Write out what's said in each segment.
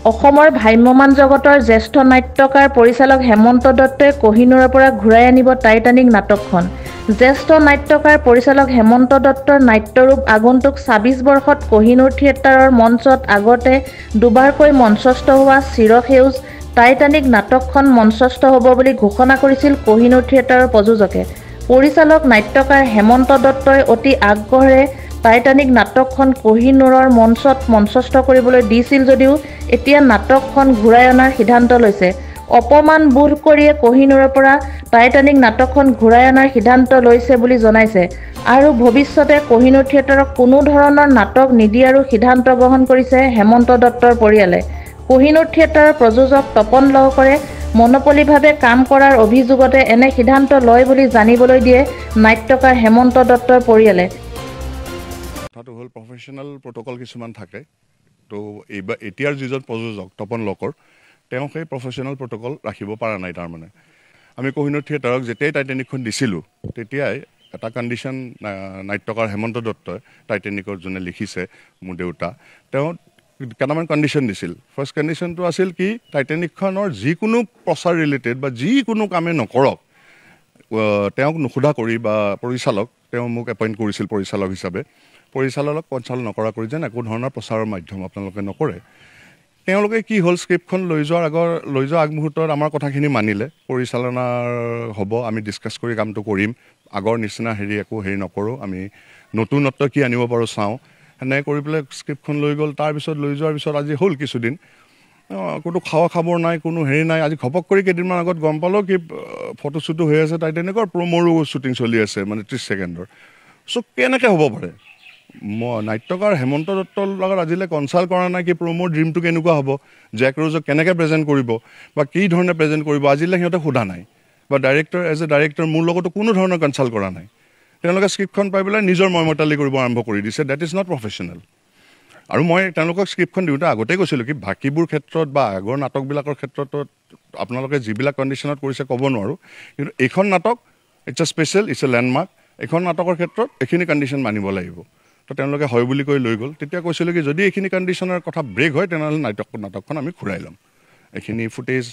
অসমৰ ভ্ৰাম্যমাণ জগতৰ জ্যেষ্ঠ নাট্যকাৰ পৰিচালক হেমন্ত দত্তই কোহিনুৰৰ পৰা ঘূৰাই আনিব টাইটানিক নাটকখন। জ্যেষ্ঠ নাট্যকাৰ পৰিচালক হেমন্ত দত্তৰ নাট্যৰূপ আগন্তুক ২৬ বৰ্ষত কোহিনুৰ থিয়েটাৰৰ মঞ্চত আগতে দুবাৰকৈ মঞ্চস্থ হোৱা চিৰসেউজ টাইটানিক নাটকখন মঞ্চস্থ হ'ব বুলি ঘোষণা কৰিছিল কোহিনুৰ থিয়েটাৰৰ প্ৰযোজকে। পৰিচালক নাট্যকাৰ হেমন্ত দত্তই অতি আগ্ৰহেৰে টাইটানিক নাটকখন কোহিনুৰৰ মঞ্চত মঞ্চস্থ কৰিবলৈ দিছিল যদিও এতিয়া নাটকখন ঘূৰাই অনাৰ সিদ্ধান্ত লৈছে। অপমান বোধ কৰিয়ে কোহিনুৰৰ পৰা টাইটানিক নাটকখন ঘূৰাই অনাৰ সিদ্ধান্ত লৈছে বুলি জনাইছে আৰু ভৱিষ্যতে কোহিনুৰ থিয়েটাৰক কোনো ধৰণৰ নাটক নিদিয়াৰো সিদ্ধান্ত গ্ৰহণ কৰিছে হেমন্ত দত্তৰ পৰিয়ালে। কোহিনুৰ থিয়েটাৰৰ প্ৰযোজক তপন লহকৰে মনোপলীভাৱে কাম কৰাৰ অভিযোগতে এনে সিদ্ধান্ত লয় বুলি জানিবলৈ দিয়ে নাট্যকাৰ হেমন্ত দত্তৰ পৰিয়ালে। কথাটো হ'ল প্ৰফেশ্যনেল প্ৰট'কল কিছুমান থাকে, তো এইবাৰ এতিয়াৰ যিজন প্ৰযোজক তপন লহকৰ তেওঁ সেই প্ৰফেশ্যনেল প্ৰট'কল ৰাখিব পৰা নাই। তাৰমানে আমি কোহিনুৰ থিয়েটাৰক যেতিয়াই টাইটানিকখন দিছিলোঁ তেতিয়াই এটা কণ্ডিশ্যন নাট্যকাৰ হেমন্ত দত্তই টাইটানিকৰ যোনে লিখিছে মোৰ দেউতা, তেওঁ কেইটামান কণ্ডিশ্যন দিছিল। ফাৰ্ষ্ট কণ্ডিশ্যনটো আছিল কি টাইটানিকখনৰ যিকোনো প্ৰচাৰ ৰিলেটেড বা যিকোনো কামে নকৰক তেওঁক নোসোধা কৰি বা পৰিচালক তেওঁ মোক এপইণ্ট কৰিছিল পৰিচালক হিচাপে, পৰিচালকক কনচাল্ট নকৰা কৰি যেন একো ধৰণৰ প্ৰচাৰৰ মাধ্যম আপোনালোকে নকৰে। তেওঁলোকে কি হ'ল স্ক্ৰিপ্টখন লৈ যোৱাৰ আগমুহূৰ্তত আমাৰ কথাখিনি মানিলে, পৰিচালনাৰ হ'ব, আমি ডিছকাছ কৰি কামটো কৰিম, আগৰ নিচিনা একো নকৰোঁ, আমি নতুনত্ব কি আনিব পাৰোঁ চাওঁ, সেনেকৈ কৰি পেলাই স্ক্ৰিপ্টখন লৈ গ'ল। তাৰপিছত লৈ যোৱাৰ পিছত আজি হ'ল কিছুদিন কোনো খবৰ নাই, কোনো নাই। আজি ঘপক কৰি কেইদিনমান আগত গম পালোঁ কি ফটোশ্বুটো হৈ আছে টাইটানিকৰ, প্ৰমোৰো শ্বুটিং চলি আছে মানে 30 ছেকেণ্ডৰ। চ' কেনেকৈ হ'ব পাৰে? মই নাট্যকাৰ হেমন্ত দত্তৰ লগত আজিলৈ কনচাল্ট কৰা নাই কি প্ৰমোৰ ড্ৰিমটো কেনেকুৱা হ'ব, জেক ৰ'জক কেনেকৈ প্ৰেজেণ্ট কৰিব বা কি ধৰণে প্ৰেজেণ্ট কৰিব, আজিলৈ সিহঁতে সোধা নাই। বা ডাইৰেক্টৰ এজ এ ডাইৰেক্টৰ মোৰ লগতো কোনো ধৰণৰ কনচাল্ট কৰা নাই। তেওঁলোকে স্ক্ৰিপ্টখন পাই পেলাই নিজৰ মইমতালি কৰিব আৰম্ভ কৰি দিছে। That is not professional. আৰু মই তেওঁলোকক স্ক্ৰিপ্টখন দিওঁতে আগতেই কৈছিলোঁ কি বাকীবোৰ ক্ষেত্ৰত বা আগৰ নাটকবিলাকৰ ক্ষেত্ৰত আপোনালোকে যিবিলাক কণ্ডিশ্যনত কৰিছে ক'ব নোৱাৰোঁ, কিন্তু এইখন নাটক it's a special, it's a landmark. এইখন নাটকৰ ক্ষেত্ৰত এইখিনি কণ্ডিশ্যন মানিব লাগিব। তো তেওঁলোকে হয় বুলি কৈ লৈ গ'ল। তেতিয়া কৈছিলোঁ কি যদি এইখিনি কণ্ডিশ্যনৰ কথা ব্ৰেক হয় তেনেহ'লে নাটকখন আমি ঘূৰাই ল'ম। এইখিনি ফুটেজ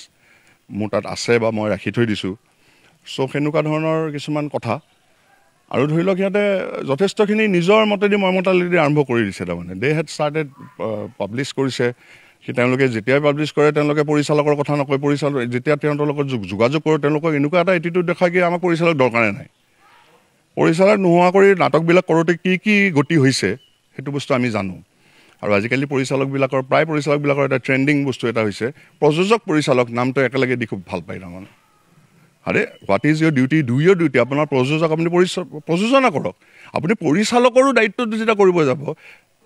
মোৰ তাত আছে বা মই ৰাখি থৈ দিছোঁ। চ' সেনেকুৱা ধৰণৰ কিছুমান কথা। আৰু ধৰি লওক সিহঁতে যথেষ্টখিনি নিজৰ মতেদি মইমতালিদি আৰম্ভ কৰি দিছে। তাৰমানে দে হেড ষ্টাৰ্টেড পাব্লিছ কৰিছে। তেওঁলোকে যেতিয়াই পাব্লিছ কৰে তেওঁলোকে পৰিচালকৰ কথা নকয়, যেতিয়া তেওঁলোকৰ লগত যোগাযোগ কৰোঁ তেওঁলোকক এনেকুৱা এটা এটিটিউড দেখায় কি আমাক পৰিচালক দৰকাৰে নাই। পৰিচালক নোহোৱা কৰি নাটকবিলাক কৰোঁতে কি কি গতি হৈছে সেইটো বস্তু আমি জানো। আৰু আজিকালি প্ৰায় পৰিচালকবিলাকৰ এটা ট্ৰেণ্ডিং বস্তু এটা হৈছে প্ৰযোজক পৰিচালক নামটো একেলগে দি খুব ভাল পায়। তাৰমানে আৰে what is your duty, do your duty. আপোনাৰ প্ৰযোজক আপুনি প্ৰযোজনা কৰক। আপুনি পৰিচালকৰো দায়িত্বটো যেতিয়া কৰিব যাব,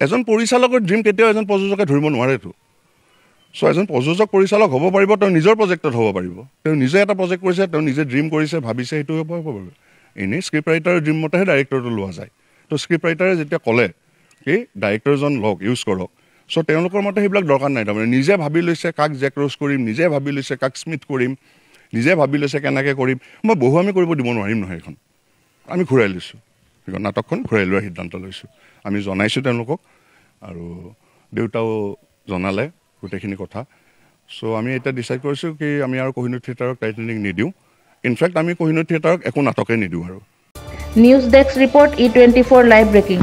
এজন পৰিচালকৰ ড্ৰিম কেতিয়াও এজন প্ৰযোজকে ধৰিব নোৱাৰেতো। চ' এজন প্ৰযোজক পৰিচালক হ'ব পাৰিব, তেওঁ নিজৰ প্ৰজেক্টত হ'ব পাৰিব। তেওঁ নিজে এটা প্ৰজেক্ট কৰিছে, তেওঁ নিজে ড্ৰিম কৰিছে, ভাবিছে, সেইটো হ'ব পাৰিব। এনেই স্ক্ৰিপ্ট ৰাইটাৰৰ ড্ৰিম মতেহে ডাইৰেক্টৰটো লোৱা যায়। তো স্ক্ৰিপ্ট ৰাইটাৰে যেতিয়া ক'লে কি ডাইৰেক্টৰজন লওক, ইউজ কৰক, চ' তেওঁলোকৰ মতে সেইবিলাক দৰকাৰ নাই। তাৰমানে নিজে ভাবি লৈছে কাক জেক ৰ'জ কৰিম, নিজে ভাবি লৈছে কাক স্মিথ কৰিম, নিজে ভাবি লৈছে কেনেকৈ কৰিম। মই বহুৱামি কৰিব দিব নোৱাৰিম নহয়। এইখন আমি ঘূৰাই লৈছোঁ, সেইখন নাটকখন ঘূৰাই লোৱাৰ সিদ্ধান্ত লৈছোঁ। আমি জনাইছোঁ তেওঁলোকক আৰু দেউতাও জনালে গোটেইখিনি কথা। চ' আমি এতিয়া ডিচাইড কৰিছোঁ কি আমি আৰু কোহিনুৰ থিয়েটাৰক টাইটানিক নিদিওঁ। ইনফেক্ট আমি কোহিনুৰ থিয়েটাৰক একো নাটকেই নিদিওঁ আৰু। News desk report E24 live breaking.